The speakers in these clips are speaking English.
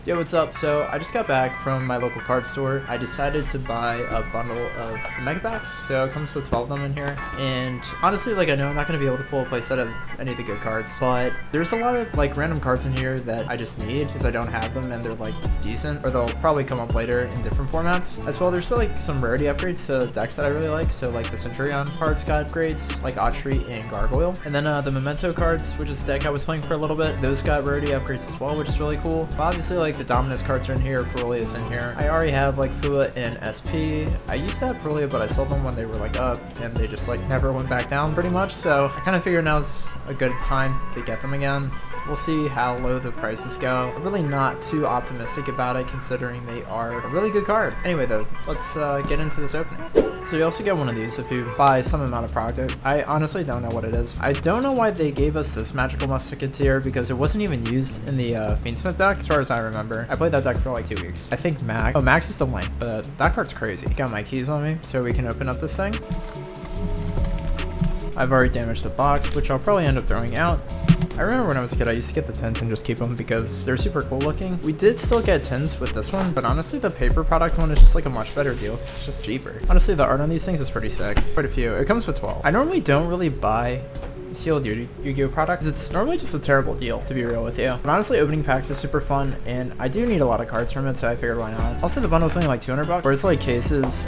Yo, what's up? So I just got back from my local card store. I decided to buy a bundle of mega packs. So it comes with 12 of them in here. And honestly, like, I know I'm not going to be able to pull a playset of any of the good cards, but there's a lot of like random cards in here that I just need because I don't have them and they're like decent, or they'll probably come up later in different formats. As well, there's still like some rarity upgrades to decks that I really like. So like the Centurion cards got upgrades, like Autry and Gargoyle. And then the Memento cards, which is the deck I was playing for a little bit, those got rarity upgrades as well, which is really cool. But obviously, like, the Dominus cards are in here, Purulia is in here. I already have like Fua and SP. I used to have Purulia, but I sold them when they were like up and they just like never went back down pretty much. So I kind of figured now's a good time to get them again. We'll see how low the prices go. I'm really not too optimistic about it considering they are a really good card. Anyway though, let's get into this opening. So you also get one of these if you buy some amount of product. I honestly don't know what it is. I don't know why they gave us this Magical Musketeer because it wasn't even used in the Fiendsmith deck as far as I remember. I played that deck for like 2 weeks. I think Max is the link, but that card's crazy. Got my keys on me so we can open up this thing. I've already damaged the box, which I'll probably end up throwing out. I remember when I was a kid, I used to get the tints and just keep them because they're super cool looking. We did still get tints with this one, but honestly, the paper product one is just like a much better deal because it's just cheaper. Honestly, the art on these things is pretty sick. Quite a few. It comes with 12. I normally don't really buy sealed Yu-Gi-Oh products. It's normally just a terrible deal, to be real with you. But honestly, opening packs is super fun, and I do need a lot of cards from it, so I figured why not. Also, the bundle's only like 200 bucks, whereas like cases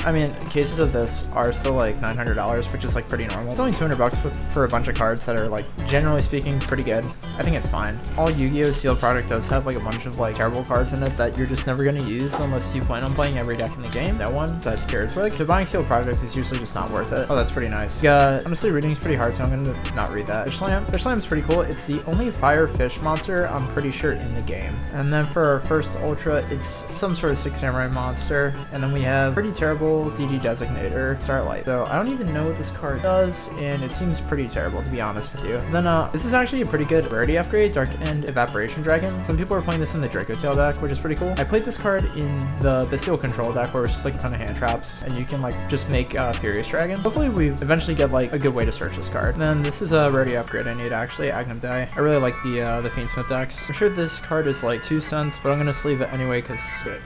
of this are still like $900, which is like pretty normal. It's only 200 bucks for a bunch of cards that are like, generally speaking, pretty good. I think it's fine. All Yu-Gi-Oh sealed product does have like a bunch of like terrible cards in it that you're just never going to use unless you plan on playing every deck in the game. That one, besides cards, where like the buying sealed product is usually just not worth it. Oh, that's pretty nice. Yeah, honestly, reading is pretty hard, so I'm going to not read that. Fish Slam's pretty cool. It's the only fire fish monster I'm pretty sure in the game. And then for our first ultra, it's some sort of 6 samurai monster. And then we have pretty terrible DD designator, Starlight. So I don't even know what this card does, and it seems pretty terrible to be honest with you. And then this is actually a pretty good rarity upgrade, Dark End Evaporation Dragon. Some people are playing this in the Draco Tail deck, which is pretty cool. I played this card in the Bestial Control deck where it's just like a ton of hand traps, and you can like just make Furious Dragon. Hopefully we eventually get like a good way to search this card. And then this is a rarity upgrade I need actually, Agnum Die. I really like the Fiendsmith decks. I'm sure this card is like 2 cents, but I'm gonna sleeve it anyway because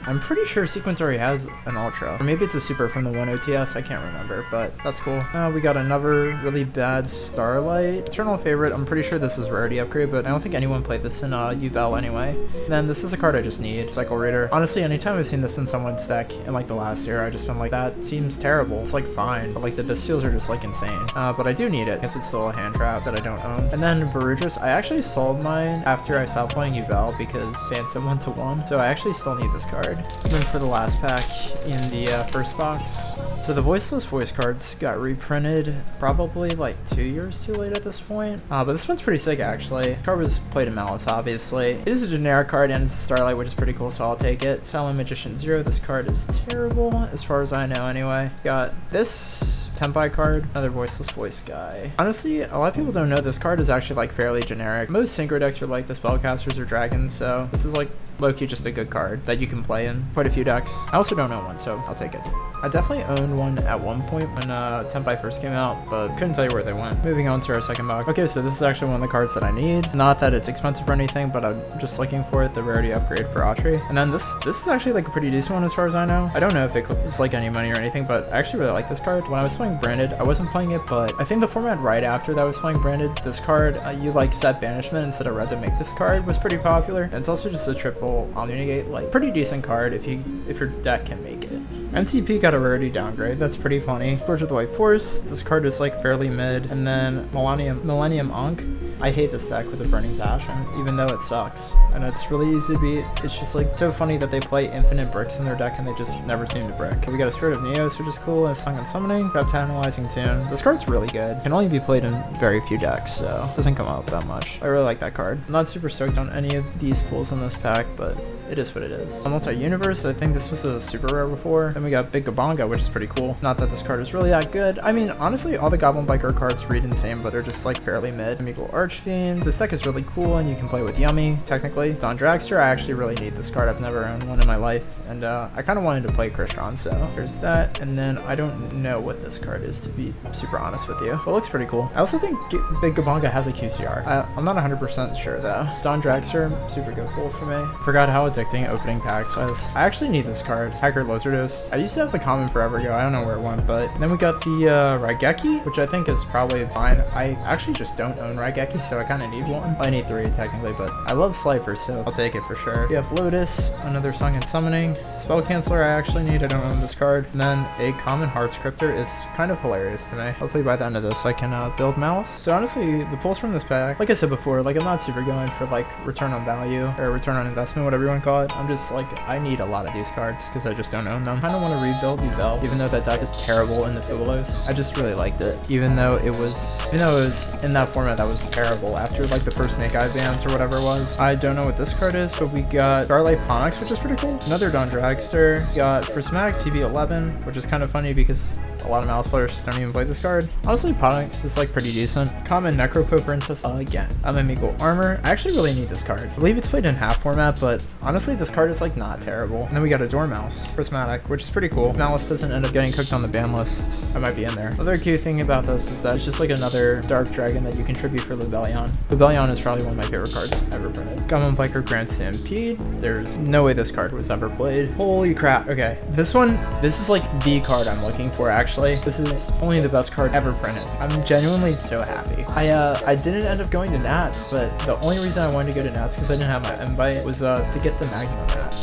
I'm pretty sure Sequence already has an ultra. Or maybe it's a super from the 1 OTS, I can't remember, but that's cool. We got another really bad Starlight. Eternal Favorite, I'm pretty sure this is rarity upgrade, but I don't think anyone played this in UBEL anyway. And then this is a card I just need, Cycle Reader. Honestly, anytime I've seen this in someone's deck in like the last year, I've just been like, that seems terrible. It's like fine, but like the Bestials are just like insane. But I do need it because it's still a hand trap that I don't own. And then Varudras, I actually sold mine after I stopped playing UBEL because Phantom 1-1, so I actually still need this card. And then for the last pack in the first box, so the Voiceless Voice cards got reprinted probably like 2 years too late at this point. But this one's pretty sick actually. The card was played in Malice, obviously. It is a generic card and it's a Starlight, which is pretty cool, so I'll take it. Silent Magician 0, this card is terrible as far as I know anyway. Got this Tempai card, another Voiceless Voice guy. Honestly, a lot of people don't know this card is actually like fairly generic. Most synchro decks are like the Spellcasters or Dragons, so this is like low-key just a good card that you can play in quite a few decks. I also don't own one, so I'll take it. I definitely owned one at one point when Tempai first came out, but couldn't tell you where they went. Moving on to our second box. Okay, so this is actually one of the cards that I need. Not that it's expensive or anything, but I'm just looking for it, the rarity upgrade for Autry. And then this is actually like a pretty decent one as far as I know. I don't know if it was like any money or anything, but I actually really like this card. When I was playing Branded, I wasn't playing it, but I think the format right after that I was playing Branded, this card, you like set Banishment instead of red to make this card was pretty popular. And it's also just a triple Omni-Negate, like pretty decent card if your deck can make it. MTP got a rarity downgrade, that's pretty funny. Forge of the White Force, this card is like fairly mid. And then Millennium Ankh. I hate this deck with a burning passion, even though it sucks. And it's really easy to beat. It's just like so funny that they play infinite bricks in their deck and they just never seem to brick. We got a Spirit of Neos, which is cool, and a Song and Summoning, Grab Tantalizing Tune. This card's really good. Can only be played in very few decks, so it doesn't come up that much. I really like that card. I'm not super stoked on any of these pulls in this pack, but it is what it is. On Multi-Universe, I think this was a super rare before. Then we got Big Gabonga, which is pretty cool. Not that this card is really that good. I mean, honestly, all the Goblin Biker cards read insane, but they're just like fairly mid. Amigal Archfiend. This deck is really cool, and you can play with Yummy, technically. Don Dragster, I actually really need this card. I've never owned one in my life, and I kind of wanted to play Krishron, so there's that. And then I don't know what this card is, to be super honest with you, but it looks pretty cool. I also think Big Gabonga has a QCR. I'm not 100% sure, though. Don Dragster, super good pull for me. Forgot how addicting opening packs was. I actually need this card. Hacker Lizardos. I used to have the common forever ago. I don't know where it went, but then we got the Raigeki, which I think is probably fine. I actually just don't own Raigeki, so I kind of need one. I need 3 technically, but I love Slifer, so I'll take it for sure. We have Lotus, another Song and Summoning. Spell Canceller I actually need. I don't own this card. And then a Common Heart Scripter is kind of hilarious to me. Hopefully by the end of this I can build Malice. So honestly, the pulls from this pack, like I said before, like I'm not super going for like return on value or return on investment, whatever you want to call it. I'm just like, I need a lot of these cards because I just don't own them. I kind of want to rebuild Yubel, even though that deck is terrible in the Fulos. I just really liked it, even though it was in that format that was terrible after like the first Snake Eye bans or whatever it was. I don't know what this card is, but we got Starlight Ponix, which is pretty cool. Another Don Dragster. We got Prismatic TB11, which is kind of funny because a lot of Malice players just don't even play this card. Honestly, Ponix is like pretty decent. Common Necropo Princess again. Mimical Armor. I actually really need this card. I believe it's played in half format, but honestly, this card is like not terrible. And then we got a Dormouse Prismatic, which is pretty cool. If Malice doesn't end up getting cooked on the ban list, I might be in there. Other cute thing about this is that it's just like another Dark Dragon that you contribute for Lebellion. Lebellion is probably one of my favorite cards ever printed. Gummin Biker Grand Stampede. There's no way this card was ever played. Holy crap. Okay, this is like the card I'm looking for actually. This is only the best card ever printed. I'm genuinely so happy. I didn't end up going to Nats, but the only reason I wanted to go to Nats because I didn't have my invite was to get the Magnum mat.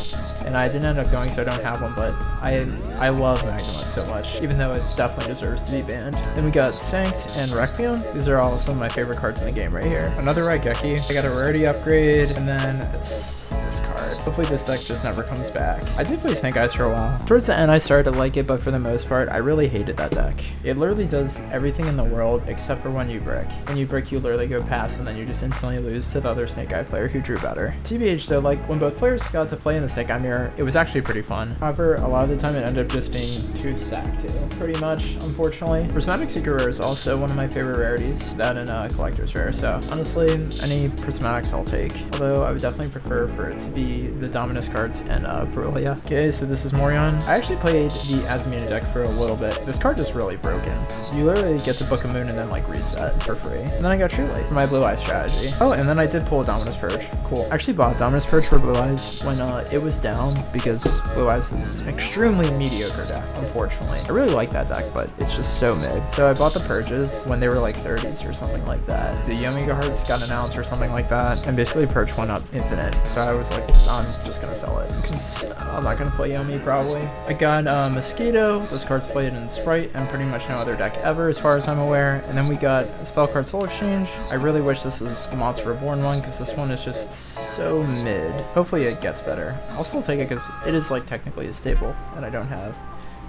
And I didn't end up going, so I don't have one, but I love Magnemite so much, even though it definitely deserves to be banned. Then we got Sanct and Requiem. These are all some of my favorite cards in the game right here. Another Raigeki. I got a rarity upgrade, and then it's this card. Hopefully this deck just never comes back. I did play Snake Eyes for a while. Towards the end, I started to like it, but for the most part, I really hated that deck. It literally does everything in the world except for when you brick. When you brick, you literally go past, and then you just instantly lose to the other Snake Eye player who drew better. TBH though, like when both players got to play in the Snake Eye mirror, it was actually pretty fun. However, a lot of the time it ended up just being too stacked too, pretty much, unfortunately. Prismatic Secret Rare is also one of my favorite rarities, that and Collector's Rare, so honestly, any Prismatics I'll take. Although I would definitely prefer for it to be the Dominus cards and Purulia. Okay, so this is Morion. I actually played the Azumina deck for a little bit. This card is really broken. You literally get to Book of Moon and then like reset for free. And then I got True Light for my Blue Eye strategy. Oh, and then I did pull a Dominus Purge. Cool. I actually bought Dominus Purge for Blue Eyes when it was down because Blue Eyes is an extremely mediocre deck, unfortunately. I really like that deck, but it's just so mid. So I bought the Purges when they were like 30s or something like that. The Yomiga Hearts got announced or something like that, and basically Purge went up infinite. So I was like, I'm just gonna sell it because I'm not gonna play Yomi probably. I got Mosquito. This card's played in Sprite and pretty much no other deck ever as far as I'm aware. And then we got Spell Card Soul Exchange. I really wish this was the Monster Reborn one because this one is just so mid. Hopefully it gets better. I'll still take it because it is like technically a staple and I don't have.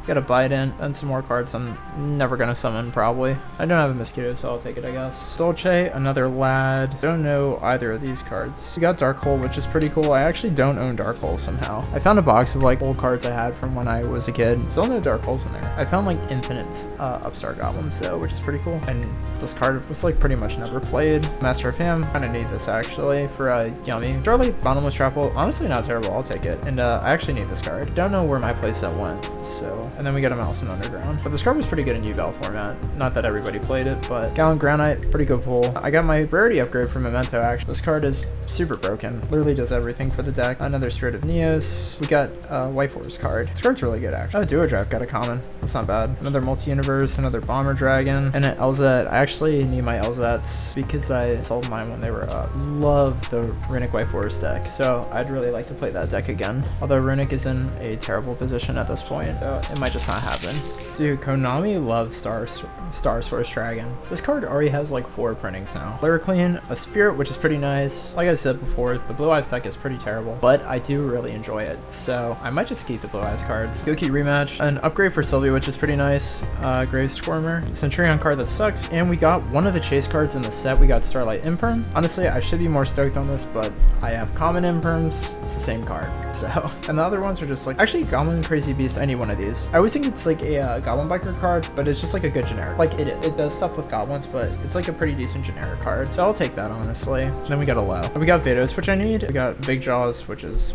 Got a Biden and some more cards I'm never gonna summon probably. I don't have a Mosquito, so I'll take it, I guess. Dolce, another Lad. Don't know either of these cards. We got Dark Hole, which is pretty cool. I actually don't own Dark Hole somehow. I found a box of like old cards I had from when I was a kid. Still no Dark Holes in there. I found like infinite Upstart Goblins though, which is pretty cool. And this card was like pretty much never played. Master of Ham, kinda need this actually for Yummy. Charlie, Bottomless Trap Hole, honestly not terrible, I'll take it. And I actually need this card. Don't know where my playset went, so. And then we got a Mouse in Underground. But this card was pretty good in Yubel format. Not that everybody played it, but Gallant Granite, pretty good pull. I got my rarity upgrade from Memento actually. This card is super broken. Literally does everything for the deck. Another Spirit of Neos. We got a White Force card. This card's really good actually. Oh, Duo Draft got a common. That's not bad. Another Multi-Universe, another Bomber Dragon, and an Elzet. I actually need my Elzets because I sold mine when they were up. Love the Runic White Forest deck, so I'd really like to play that deck again. Although Runic is in a terrible position at this point, so it might just not happen. Dude, Konami loves Star Source Dragon. This card already has like 4 printings now. Lyriclean, a Spirit, which is pretty nice. Like I said before, the Blue Eyes deck is pretty terrible, but I do really enjoy it, so I might just keep the Blue Eyes cards. Goki Rematch, an upgrade for Sylvia, which is pretty nice. Grave Squirmer, Centurion card that sucks, and we got one of the chase cards in the set. We got Starlight Imperm. Honestly, I should be more stoked on this, but I have common Imperms. It's the same card, so. And the other ones are just like, actually, Goblin Crazy Beast, I need one of these. I always think it's like a Goblin Biker card, but it's just like a good generic. Like it does stuff with goblins, but it's like a pretty decent generic card. So I'll take that, honestly. Then we got a low. We got Vados, which I need. We got Big Jaws, which is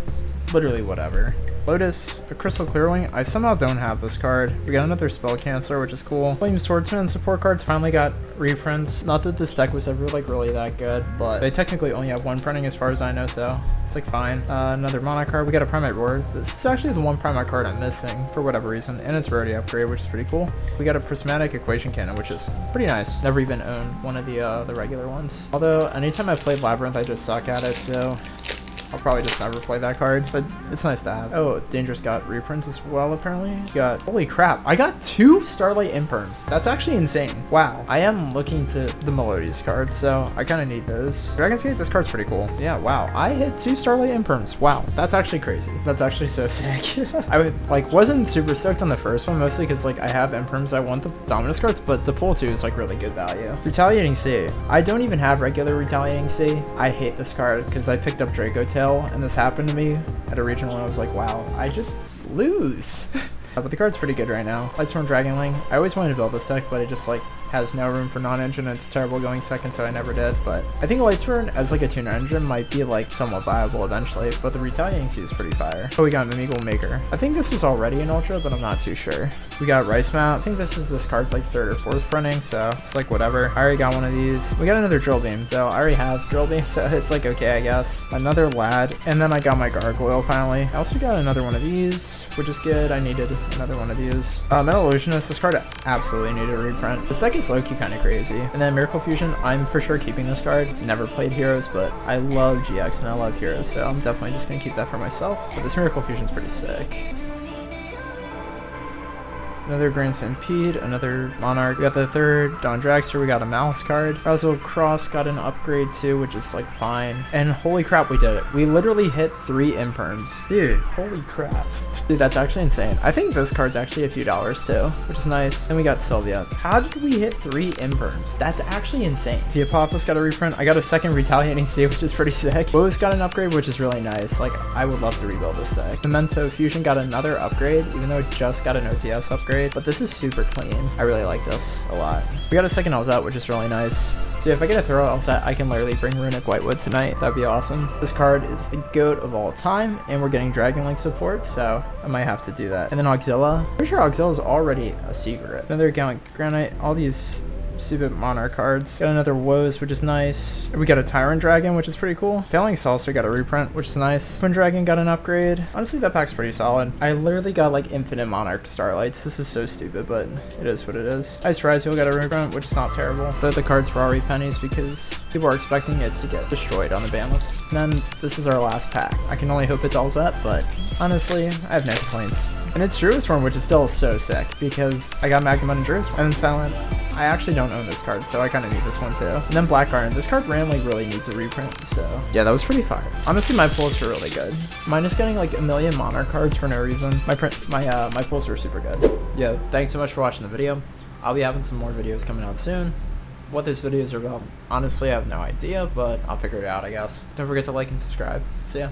literally whatever. Lotus, a Crystal Clearwing. I somehow don't have this card. We got another Spell Canceller, which is cool. Flame Swordsman support cards finally got reprints. Not that this deck was ever like really that good, but they technically only have one printing as far as I know, so it's like fine. Another Mana card. We got a Primate Roar. This is actually the one Primate card I'm missing for whatever reason, and it's rarity upgrade, which is pretty cool. We got a Prismatic Equation Cannon, which is pretty nice. Never even owned one of the regular ones. Although anytime I've played Labyrinth, I just suck at it, so I'll probably just never play that card, but it's nice to have. Oh, Dangerous got reprints as well, apparently. Holy crap, I got 2 Starlight Imperms. That's actually insane. Wow. I am looking to the Melodies cards, so I kind of need those. Dragon's Gate, this card's pretty cool. Yeah, wow. I hit 2 Starlight Imperms. Wow, that's actually crazy. That's actually so sick. I wasn't super stoked on the first one, mostly because like I have Imperms. I want the Dominus cards, but the pull 2 is like really good value. Retaliating Sea. I don't even have regular Retaliating Sea. I hate this card because I picked up Draco Tail, and this happened to me at a regional, and I was like, wow, I just lose. But the card's pretty good right now. Lightstorm Dragonling. I always wanted to build this deck, but it just like has no room for non-engine, and it's terrible going second, so I never did. But I think Lightstorm as like a tuner engine might be like somewhat viable eventually, but the Retaliating Sea is pretty fire. Oh, we got Mimigal Maker. I think this was already an Ultra, but I'm not too sure. We got Rice Mount. I think this card's like 3rd or 4th printing, so it's like whatever. I already got one of these. We got another Drill Beam, so I already have Drill Beam, so it's like okay, I guess. Another Lad, and then I got my Gargoyle finally. I also got another one of these, which is good. I needed another one of these. Metal Illusionist, this card absolutely needed a reprint. This deck is low-key kind of crazy. And then Miracle Fusion, I'm for sure keeping this card. Never played Heroes, but I love GX and I love Heroes, so I'm definitely just gonna keep that for myself. But this Miracle Fusion's pretty sick. Another Grand Stampede, another Monarch. We got the 3rd Dawn Dragster. We got a Malice card. Razzle Cross got an upgrade too, which is like fine. And holy crap, we did it. We literally hit 3 Imperms. Dude, holy crap. Dude, that's actually insane. I think this card's actually a few dollars too, which is nice. Then we got Sylvia. How did we hit 3 Imperms? That's actually insane. The Apophis got a reprint. I got a 2nd Retaliating Sea, which is pretty sick. Woe's got an upgrade, which is really nice. Like, I would love to rebuild this deck. Memento Fusion got another upgrade, even though it just got an OTS upgrade. But this is super clean. I really like this a lot. We got a 2nd Elzat, which is really nice. Dude, if I get a throw Elzat, I can literally bring Runic Whitewood tonight. That'd be awesome. This card is the GOAT of all time, and we're getting Dragon Link support, so I might have to do that. And then Auxilla. Pretty sure Auxilla is already a secret. Another Gallant Granite. All these stupid Monarch cards. Got another Woes, which is nice. We got a Tyrant Dragon, which is pretty cool. Failing Saucer got a reprint, which is nice. Twin Dragon got an upgrade. Honestly, that pack's pretty solid. I literally got like infinite Monarch Starlights. This is so stupid, but it is what it is. Ice Rise Wheel got a reprint, which is not terrible. But the cards were already pennies because people are expecting it to get destroyed on the ban list. And then this is our last pack. I can only hope it's all set, but honestly, I have no complaints. And it's Druid's Form, which is still so sick because I got Magnum and Druid's Form. And then Silent. I actually don't own this card, so I kind of need this one too. And then Black Iron. This card randomly really needs a reprint, so yeah, that was pretty fire. Honestly, my pulls were really good. Minus getting like a million Monarch cards for no reason. My pulls were super good. Yeah, thanks so much for watching the video. I'll be having some more videos coming out soon. What those videos are about, honestly, I have no idea, but I'll figure it out, I guess. Don't forget to like and subscribe. See ya.